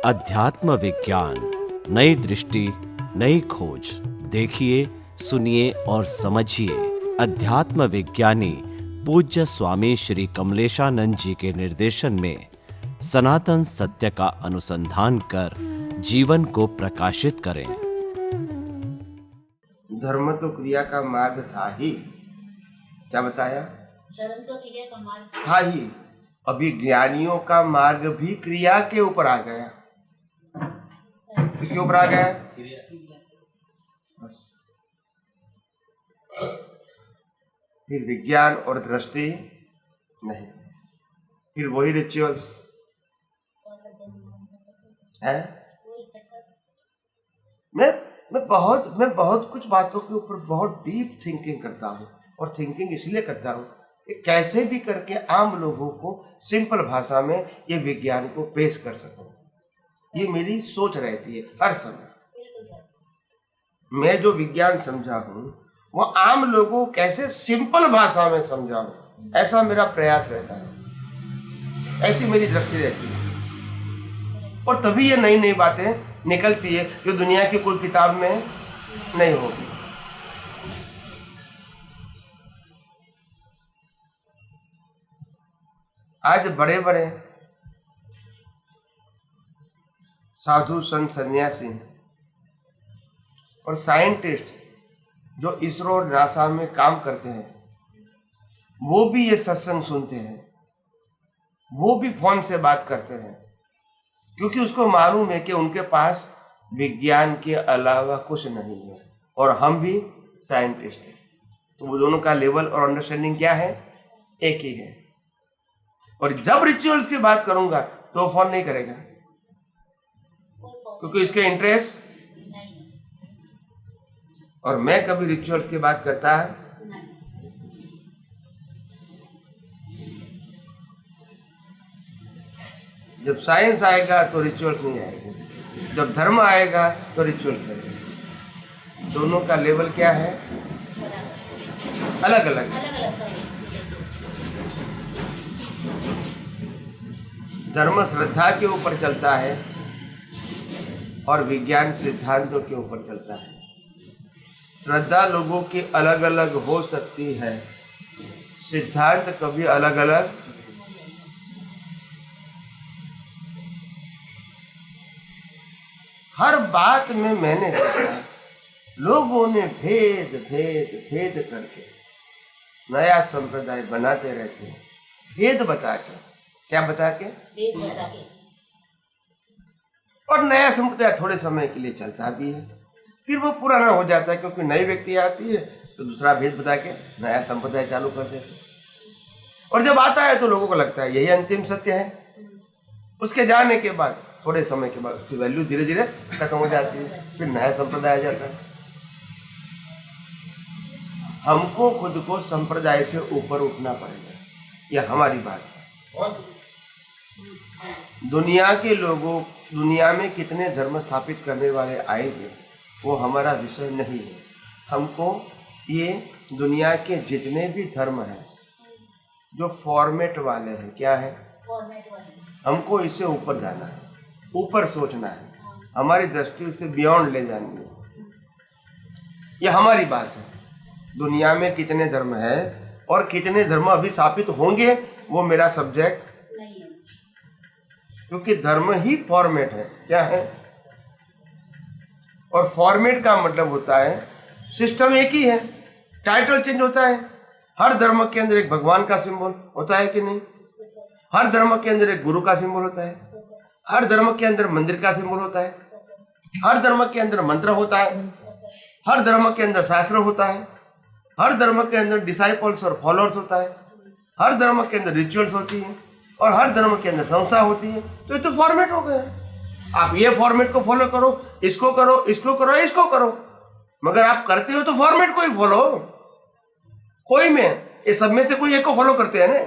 अध्यात्म विज्ञान, नई दृष्टि, नई खोज। देखिए, सुनिए और समझिए। अध्यात्म विज्ञानी पूज्य स्वामी श्री कमलेशानंद जी के निर्देशन में सनातन सत्य का अनुसंधान कर जीवन को प्रकाशित करें। धर्म तो क्रिया का मार्ग था ही। क्या बताया? धर्म तो क्रिया का मार्ग था ही। अभी ज्ञानियों का मार्ग भी क्रिया के ऊपर आ गया। किसके ऊपर आ गया? बस। फिर विज्ञान और दृष्टि नहीं, फिर वही रिचुअल्स है। मैं बहुत कुछ बातों के ऊपर बहुत डीप थिंकिंग करता हूँ, और थिंकिंग इसलिए करता हूँ कि कैसे भी करके आम लोगों को सिंपल भाषा में ये विज्ञान को पेश कर सकूं। ये मेरी सोच रहती है हर समय। मैं जो विज्ञान समझा हूँ वो आम लोगों को कैसे सिंपल भाषा में समझाऊं, ऐसा मेरा प्रयास रहता है, ऐसी मेरी दृष्टि रहती है। और तभी ये नई नई बातें निकलती है जो दुनिया की कोई किताब में नहीं होगी। आज बड़े बड़े साधु संत सन्यासी और साइंटिस्ट जो इसरो और नासा में काम करते हैं, वो भी ये सत्संग सुनते हैं, वो भी फोन से बात करते हैं, क्योंकि उसको मालूम है कि उनके पास विज्ञान के अलावा कुछ नहीं है, और हम भी साइंटिस्ट हैं। तो वो दोनों का लेवल और अंडरस्टैंडिंग क्या है? एक ही है। और जब रिचुअल्स की बात करूंगा तो वो फोन नहीं करेगा, क्योंकि इसके इंटरेस्ट। और मैं कभी रिचुअल्स की बात करता है जब साइंस आएगा तो रिचुअल्स नहीं आएगा, जब धर्म आएगा तो रिचुअल्स आएगा। दोनों का लेवल क्या है? अलग अलग। धर्म श्रद्धा के ऊपर चलता है और विज्ञान सिद्धांतों के ऊपर चलता है। श्रद्धा लोगों की अलग अलग हो सकती है, सिद्धांत कभी अलग अलग। हर बात में मैंने देखा लोगों ने भेद भेद भेद करके नया संप्रदाय बनाते रहते हैं। भेद बता के, क्या बता के? भेद बता के। और नया संप्रदाय थोड़े समय के लिए चलता भी है, फिर वो पुराना हो जाता है, क्योंकि नई व्यक्ति आती है तो दूसरा भेद बता के नया संप्रदाय चालू कर देते हैं। और जब आता है तो लोगों को लगता है यही अंतिम सत्य है। उसके जाने के बाद थोड़े समय के बाद उसकी वैल्यू धीरे धीरे खत्म हो जाती है, फिर नया संप्रदाय आ जाता है। हमको खुद को संप्रदाय से ऊपर उठना पड़ेगा, यह हमारी बात है। दुनिया के लोगों, दुनिया में कितने धर्म स्थापित करने वाले आएंगे वो हमारा विषय नहीं है। हमको ये दुनिया के जितने भी धर्म हैं जो फॉर्मेट वाले हैं, क्या है? फॉर्मेट वाले। हमको इससे ऊपर जाना है, ऊपर सोचना है, हमारी दृष्टि से बियॉन्ड ले जानी है। ये हमारी बात है। दुनिया में कितने धर्म है और कितने धर्म अभी स्थापित होंगे वो मेरा सब्जेक्ट नहीं है, क्योंकि धर्म ही फॉर्मेट है। क्या है? और फॉर्मेट का मतलब होता है सिस्टम एक ही है, टाइटल चेंज होता है। हर धर्म के अंदर एक भगवान का सिंबल होता है कि नहीं? हर धर्म के अंदर एक गुरु का सिंबल होता है, हर धर्म के अंदर मंदिर का सिंबल होता है, हर धर्म के अंदर मंत्र होता है, हर धर्म के अंदर शास्त्र होता है, हर धर्म के अंदर डिसाइपल्स और फॉलोअर्स होता है, हर धर्म के अंदर रिचुअल्स होती है, और हर धर्म के अंदर संस्था होती है। तो ये तो फॉर्मेट हो गया। आप ये फॉर्मेट को फॉलो करो, इसको करो, इसको करो, इसको करो, मगर आप करते हो तो फॉर्मेट को ही फॉलो। कोई में ये सब में से कोई एक को फॉलो करते हैं ना।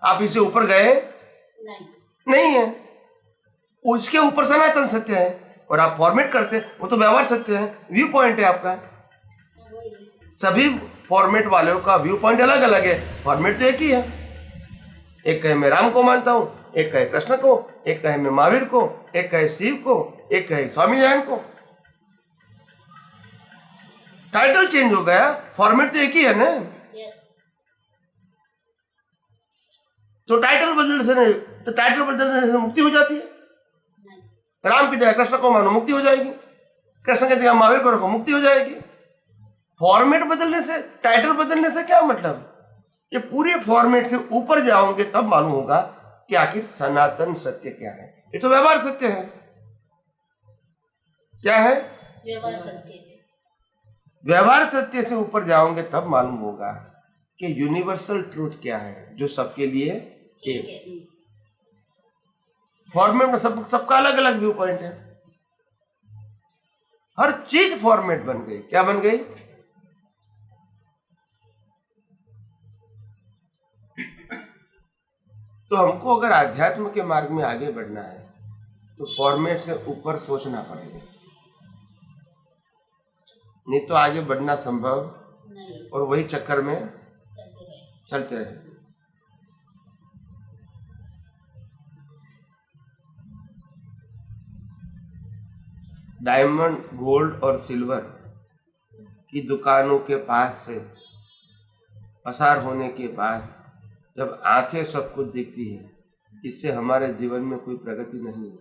आप इससे ऊपर गए नहीं है, उसके ऊपर सनातन सत्य है, और आप फॉर्मेट करते हैं वो तो व्यवहार सत्य है, व्यू पॉइंट है आपका। सभी फॉर्मेट वालों का व्यू पॉइंट अलग अलग है, फॉर्मेट तो एक ही है। एक है मैं राम को मानता हूँ, एक कहे कृष्ण को, एक कहे मैं महावीर को, एक कहे शिव को, एक कहे स्वामी दयानंद को। टाइटल चेंज हो गया, फॉर्मेट तो एक ही है ना। यस। तो टाइटल बदलने से मुक्ति हो जाती है। राम की जगह कृष्ण को मानो, मुक्ति हो जाएगी। कृष्ण की जगह महावीर को रखो, मुक्ति हो जाएगी। फॉर्मेट बदलने से, टाइटल बदलने से क्या मतलब? ये पूरे फॉर्मेट से ऊपर जाओगे तब मालूम होगा कि आखिर सनातन सत्य क्या है। ये तो व्यवहार सत्य है। क्या है? व्यवहार सत्य। व्यवहार सत्य से ऊपर जाओगे तब मालूम होगा कि यूनिवर्सल ट्रूथ क्या है, जो सबके लिए एक है। फॉर्मेट में सबका अलग अलग व्यू पॉइंट है। हर चीज फॉर्मेट बन गई। क्या बन गई? तो हमको अगर आध्यात्म के मार्ग में आगे बढ़ना है तो फॉर्मेट से ऊपर सोचना पड़ेगा, नहीं तो आगे बढ़ना संभव नहीं, और वही चक्कर में चलते रहे। चलते रहे। डायमंड, गोल्ड और सिल्वर की दुकानों के पास से पसार होने के बाद जब आंखें सब कुछ दिखती है, इससे हमारे जीवन में कोई प्रगति नहीं है।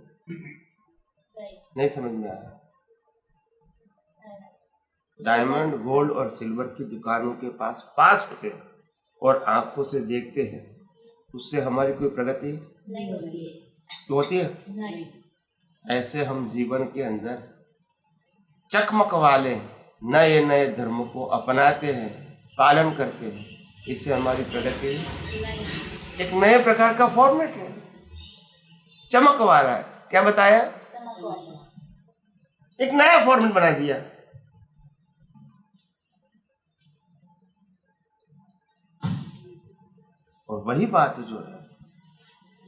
राइट। नहीं समझ में आया? डायमंड, गोल्ड और सिल्वर की दुकानों के पास होते हैं और आंखों से देखते हैं, उससे हमारी कोई प्रगति नहीं होती है। होती है। नहीं। ऐसे हम जीवन के अंदर चकमक वाले नए नए धर्मों को अपनाते हैं, पालन करते हैं, इससे हमारी प्रगति नहीं। एक नए प्रकार का फॉर्मेट है, चमक वाला है। क्या बताया? चमक वाला। एक नया फॉर्मेट बना दिया। और वही बात जो है,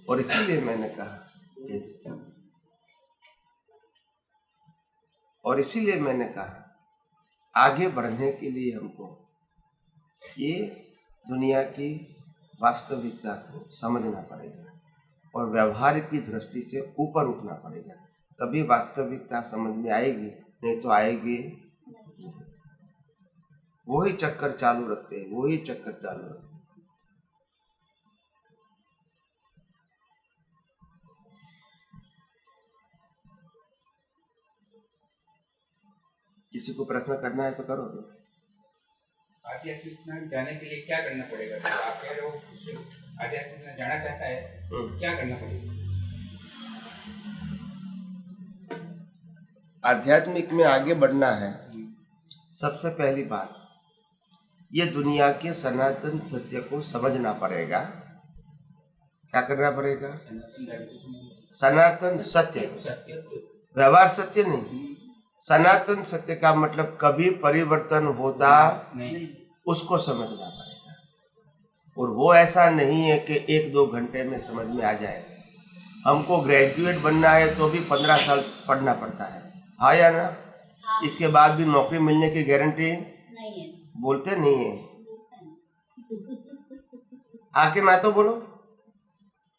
और इसीलिए मैंने कहा आगे बढ़ने के लिए हमको ये दुनिया की वास्तविकता को समझना पड़ेगा और व्यवहारिक की दृष्टि से ऊपर उठना पड़ेगा, तभी वास्तविकता समझ में आएगी, नहीं तो आएगी। वही चक्कर चालू रखते हैं, वही चक्कर चालू रखते हैं। किसी को प्रश्न करना है तो करो। आध्यात्मिक में जाने के लिए क्या करना पड़ेगा? तो आप कह रहे हो आध्यात्मिक में जाना चाहता है, क्या करना पड़ेगा? आध्यात्मिक में आगे बढ़ना है, सबसे पहली बात ये दुनिया के सनातन सत्य को समझना पड़ेगा। क्या करना पड़ेगा? सनातन सत्य, व्यवहार सत्य नहीं। सनातन सत्य का मतलब कभी परिवर्तन होता नहीं, उसको समझना पड़ेगा। और वो ऐसा नहीं है कि 1-2 घंटे में समझ में आ जाए। हमको ग्रेजुएट बनना है तो भी 15 साल पढ़ना पड़ता है, हाँ या ना? इसके बाद भी नौकरी मिलने की गारंटी नहीं है। बोलते नहीं है। आके ना तो बोलो,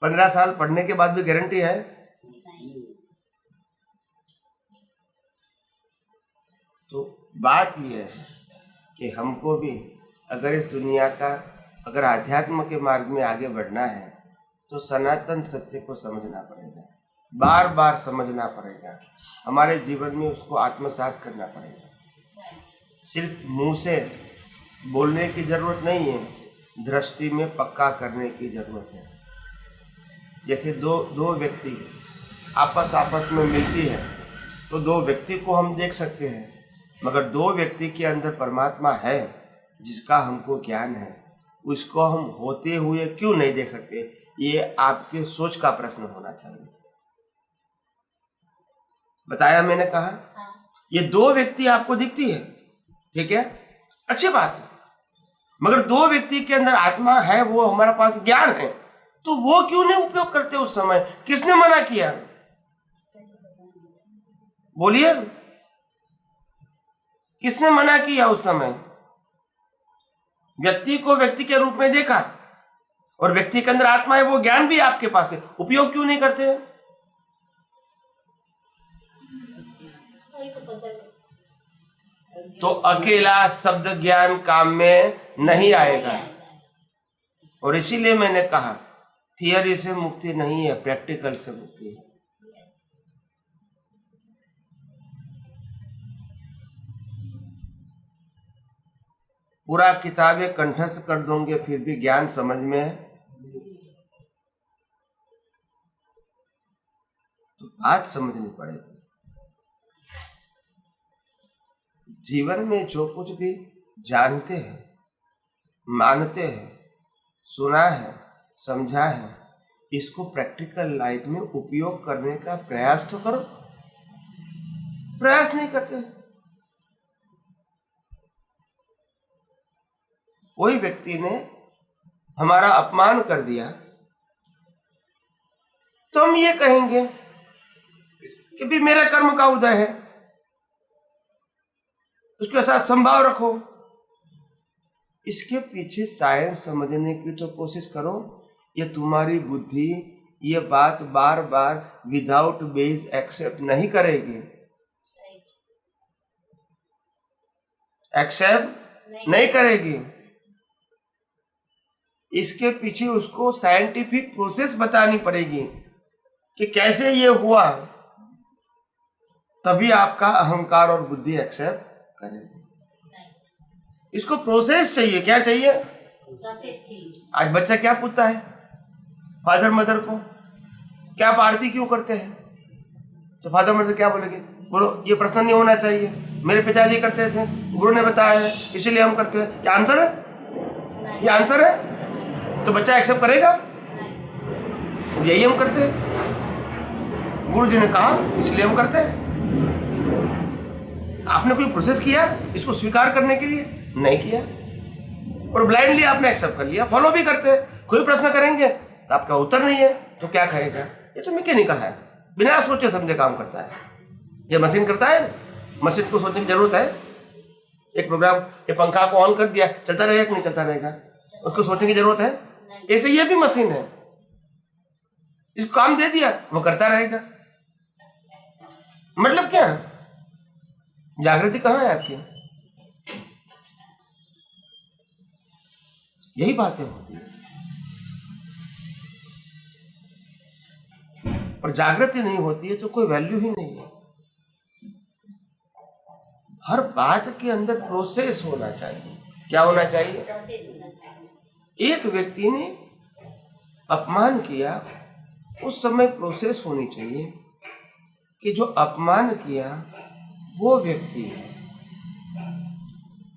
15 साल पढ़ने के बाद भी गारंटी है? तो बात यह है कि हमको भी अगर इस दुनिया का, अगर आध्यात्म के मार्ग में आगे बढ़ना है तो सनातन सत्य को समझना पड़ेगा, बार बार समझना पड़ेगा, हमारे जीवन में उसको आत्मसात करना पड़ेगा। सिर्फ मुंह से बोलने की जरूरत नहीं है, दृष्टि में पक्का करने की जरूरत है। जैसे दो व्यक्ति आपस में मिलती है तो 2 व्यक्ति को हम देख सकते हैं, मगर 2 व्यक्ति के अंदर परमात्मा है जिसका हमको ज्ञान है, उसको हम होते हुए क्यों नहीं देख सकते? ये आपके सोच का प्रश्न होना चाहिए। बताया मैंने कहा? ये 2 व्यक्ति आपको दिखती है, ठीक है, अच्छी बात है, मगर 2 व्यक्ति के अंदर आत्मा है, वो हमारे पास ज्ञान है, तो वो क्यों नहीं उपयोग करते उस समय? किसने मना किया? बोलिए, किसने मना किया उस समय? व्यक्ति को व्यक्ति के रूप में देखा और व्यक्ति के अंदर आत्मा है, वो ज्ञान भी आपके पास है, उपयोग क्यों नहीं करते हैं? वही तो पजल तो अकेला शब्द ज्ञान काम में नहीं आएगा। और इसीलिए मैंने कहा थियरी से मुक्ति नहीं है, प्रैक्टिकल से मुक्ति है। पूरा किताबें कंठस्थ कर दोगे फिर भी ज्ञान समझ में है तो बात समझनी पड़ेगी। जीवन में जो कुछ भी जानते हैं, मानते हैं, सुना है, समझा है, इसको प्रैक्टिकल लाइफ में उपयोग करने का प्रयास तो करो। प्रयास नहीं करते। कोई व्यक्ति ने हमारा अपमान कर दिया तो हम ये कहेंगे कि भी मेरा कर्म का उदय है, उसके साथ संभाव रखो। इसके पीछे साइंस समझने की तो कोशिश करो। ये तुम्हारी बुद्धि ये बात बार बार विदाउट बेस एक्सेप्ट नहीं करेगी, एक्सेप्ट नहीं करेगी। इसके पीछे उसको साइंटिफिक प्रोसेस बतानी पड़ेगी कि कैसे ये हुआ, तभी आपका अहंकार और बुद्धि एक्सेप्ट करेगी। इसको प्रोसेस चाहिए। क्या चाहिए? प्रोसेस चाहिए। आज बच्चा क्या पूछता है फादर मदर को, क्या आप आरती क्यों करते हैं? तो फादर मदर क्या बोलेंगे? बोलो ये प्रश्न नहीं होना चाहिए, मेरे पिताजी करते थे, गुरु ने बताया है, इसीलिए हम करते हैं। ये आंसर है? ये आंसर है? तो बच्चा एक्सेप्ट करेगा? यही हम करते हैं, गुरु जी ने कहा इसलिए हम करते हैं। आपने कोई प्रोसेस किया इसको स्वीकार करने के लिए? नहीं किया, और ब्लाइंडली आपने एक्सेप्ट कर लिया, फॉलो भी करते हैं। कोई प्रश्न करेंगे तो आपका उत्तर नहीं है तो क्या कहेगा? ये तो मैकेनिकल है, बिना सोचे समझे काम करता है। ये मशीन करता है, मशीन को सोचने की जरूरत है। एक प्रोग्राम, ये पंखा को ऑन कर दिया, चलता रहेगा कि नहीं चलता रहेगा? उसको सोचने की जरूरत है। ऐसे ये भी मशीन है, इसको काम दे दिया वो करता रहेगा। मतलब क्या? जागृति कहाँ है आपकी? यही बातें होती है। और जागृति नहीं होती है तो कोई वैल्यू ही नहीं है। हर बात के अंदर प्रोसेस होना चाहिए। क्या होना चाहिए? प्रोसेस होना चाहिए। एक व्यक्ति ने अपमान किया, उस समय प्रोसेस होनी चाहिए कि जो अपमान किया वो व्यक्ति है,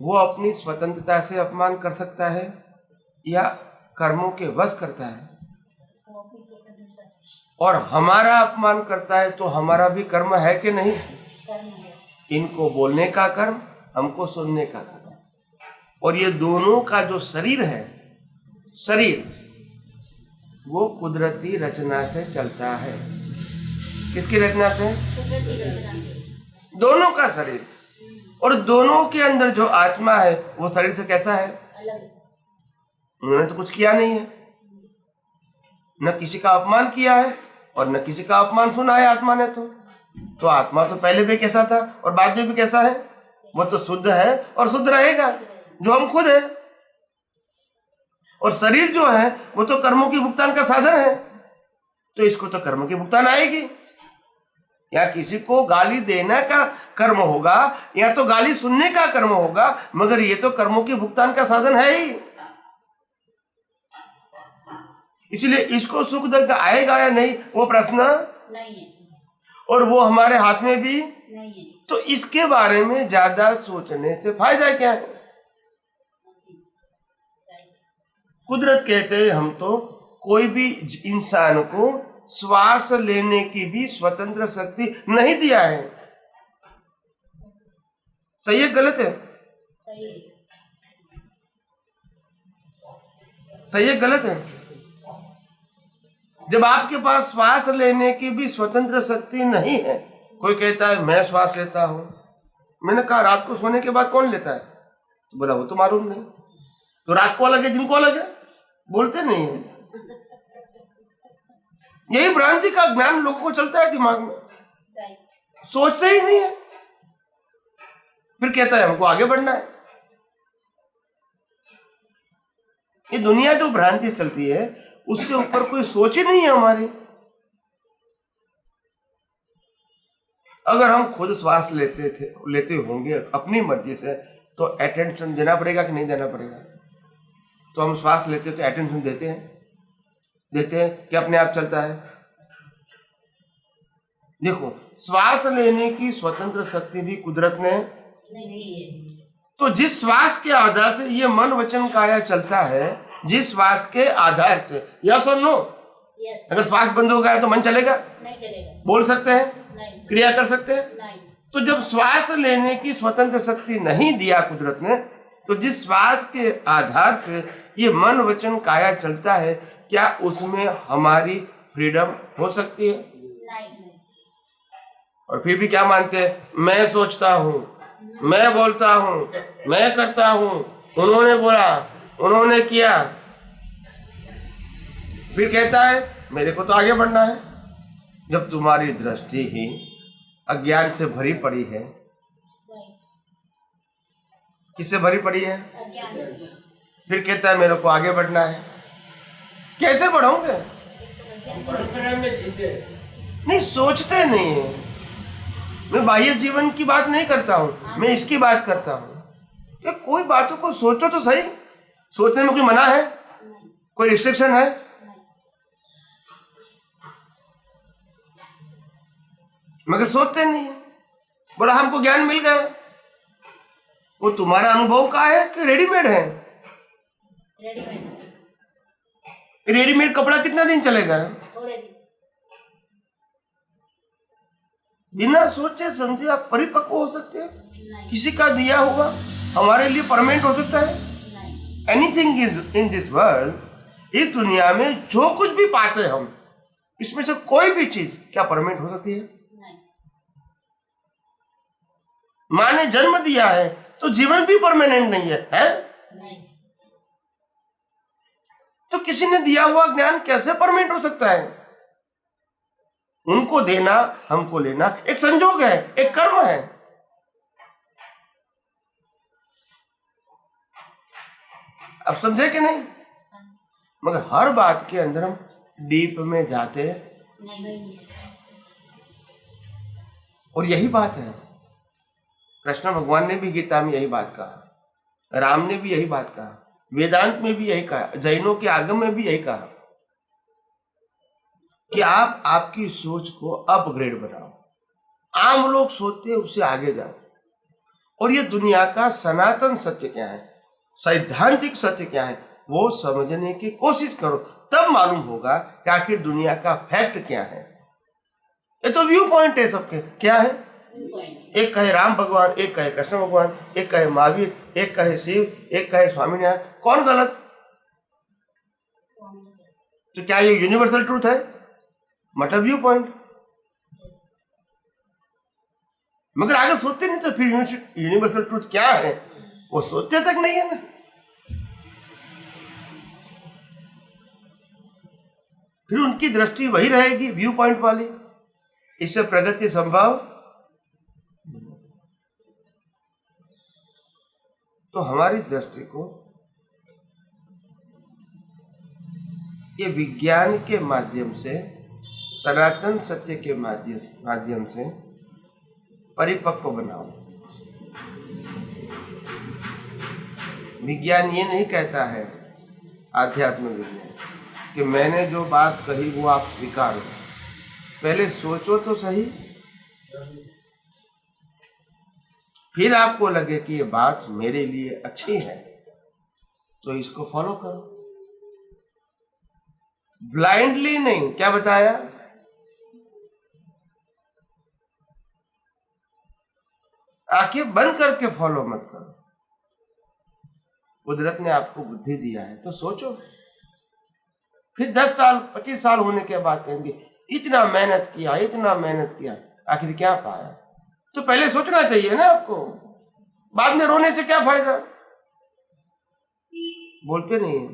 वो अपनी स्वतंत्रता से अपमान कर सकता है या कर्मों के वश करता है। और हमारा अपमान करता है तो हमारा भी कर्म है कि नहीं? इनको बोलने का कर्म, हमको सुनने का कर्म। और ये दोनों का जो शरीर है, शरीर वो कुदरती रचना से चलता है। किसकी रचना से? दोनों का शरीर। और दोनों के अंदर जो आत्मा है वो शरीर से कैसा है? उन्होंने तो कुछ किया नहीं है, न किसी का अपमान किया है और न किसी का अपमान सुना है आत्मा ने। तो आत्मा तो पहले भी कैसा था और बाद में भी कैसा है? वो तो शुद्ध है और शुद्ध रहेगा, जो हम खुद है। और शरीर जो है वो तो कर्मों की भुगतान का साधन है, तो इसको तो कर्म की भुगतान आएगी। या किसी को गाली देने का कर्म होगा या तो गाली सुनने का कर्म होगा, मगर ये तो कर्मों की भुगतान का साधन है ही। इसलिए इसको सुख दुख आएगा या नहीं वो प्रश्न नहीं है, और वो हमारे हाथ में भी नहीं है। तो इसके बारे में ज्यादा सोचने से फायदा क्या है? कुदरत कहते हैं हम तो कोई भी इंसान को श्वास लेने की भी स्वतंत्र शक्ति नहीं दिया है। सही है गलत है? सही है। सही है गलत है? जब आपके पास श्वास लेने की भी स्वतंत्र शक्ति नहीं है, कोई कहता है मैं श्वास लेता हूं, मैंने कहा रात को सोने के बाद कौन लेता है? तो बोला वो तो मालूम नहीं। तो रात को अलग है, दिन को अलग है, बोलते नहीं है। यही भ्रांति का ज्ञान लोगों को चलता है दिमाग में, राइट। सोचते ही नहीं है, फिर कहता है हमको आगे बढ़ना है। ये दुनिया जो भ्रांति चलती है उससे ऊपर कोई सोच ही नहीं है हमारी। अगर हम खुद श्वास लेते होंगे अपनी मर्जी से, तो अटेंशन देना पड़ेगा कि नहीं देना पड़ेगा? तो हम श्वास लेते तो अटेंशन देते हैं कि अपने आप चलता है। देखो, श्वास लेने की स्वतंत्र शक्ति भी कुदरत ने नहीं है। तो जिस श्वास के आधार से ये मन वचन काया चलता है, जिस श्वास के आधार से, यस और नो? यस। अगर श्वास बंद हो गया तो मन चलेगा? नहीं चलेगा। बोल सकते हैं? नहीं। क्रिया कर सकते हैं? नहीं। तो जब श्वास लेने की स्वतंत्र शक्ति नहीं दिया कुदरत ने, तो जिस श्वास के आधार से ये मन वचन काया चलता है, क्या उसमें हमारी फ्रीडम हो सकती है? नहीं। और फिर भी क्या मानते हैं? मैं सोचता हूं, मैं बोलता हूं, मैं करता हूं, उन्होंने बोला, उन्होंने किया। फिर कहता है मेरे को तो आगे बढ़ना है। जब तुम्हारी दृष्टि ही अज्ञान से भरी पड़ी है, राइट। किससे भरी पड़ी है? अज्ञान से। फिर कहता है मेरे को आगे बढ़ना है। कैसे बढ़ोगे? नहीं, सोचते नहीं है। मैं बाह्य जीवन की बात नहीं करता हूं, मैं इसकी बात करता हूं कि कोई बातों को सोचो तो सही। सोचने में कोई मना है? नहीं। कोई रिस्ट्रिक्शन है? नहीं। मगर सोचते नहीं है। बोला हमको ज्ञान मिल गया, वो तुम्हारा अनुभव का है कि रेडीमेड है? रेडीमेड। रेडीमेड कपड़ा कितना दिन चलेगा? थोड़े दिन। बिना सोचे समझे आप परिपक्व हो सकते हैं? नहीं। किसी का दिया हुआ हमारे लिए परमानेंट हो सकता है? नहीं। Anything is in this world, इस दुनिया में जो कुछ भी पाते हैं हम, इसमें से कोई भी चीज क्या परमानेंट हो सकती है? नहीं। माँ ने जन्म दिया है तो जीवन भी परमानेंट नहीं है, है? नहीं। तो किसी ने दिया हुआ ज्ञान कैसे परमानेंट हो सकता है? उनको देना, हमको लेना एक संजोग है, एक कर्म है। अब समझे कि नहीं? मगर हर बात के अंदर हम डीप में जाते नहीं है। और यही बात है। कृष्ण भगवान ने भी गीता में यही बात कहा, राम ने भी यही बात कहा, वेदांत में भी यही कहा, जैनों के आगम में भी यही कहा कि आप आपकी सोच को अपग्रेड बनाओ। आम लोग सोचते हैं उससे आगे जाओ, और ये दुनिया का सनातन सत्य क्या है, सैद्धांतिक सत्य क्या है, वो समझने की कोशिश करो। तब मालूम होगा कि आखिर दुनिया का फैक्ट क्या है। ये तो व्यू पॉइंट है सबके। क्या है? एक कहे राम भगवान, एक कहे कृष्ण भगवान, एक कहे महावीर, एक कहे शिव, एक कहे स्वामीनारायण। कौन गलत? तो क्या ये यूनिवर्सल ट्रूथ है? मतलब व्यू पॉइंट। मगर आगे सोचते नहीं तो फिर यूनिवर्सल ट्रूथ क्या है वो सोचते तक नहीं है ना। फिर उनकी दृष्टि वही रहेगी, व्यू पॉइंट वाली। इससे प्रगति संभव। तो हमारी दृष्टि को ये विज्ञान के माध्यम से, सनातन सत्य के माध्यम से परिपक्व बनाओ। विज्ञान ये नहीं कहता है, आध्यात्म विज्ञान, कि मैंने जो बात कही वो आप स्वीकारो। पहले सोचो तो सही, फिर आपको लगे कि ये बात मेरे लिए अच्छी है तो इसको फॉलो करो। ब्लाइंडली नहीं। क्या बताया? आंखें बंद करके फॉलो मत करो। कुदरत ने आपको बुद्धि दिया है तो सोचो। फिर 10 साल 25 साल होने के बाद कहेंगे इतना मेहनत किया, इतना मेहनत किया, आखिर क्या पाया? तो पहले सोचना चाहिए ना आपको। बाद में रोने से क्या फायदा? बोलते नहीं है।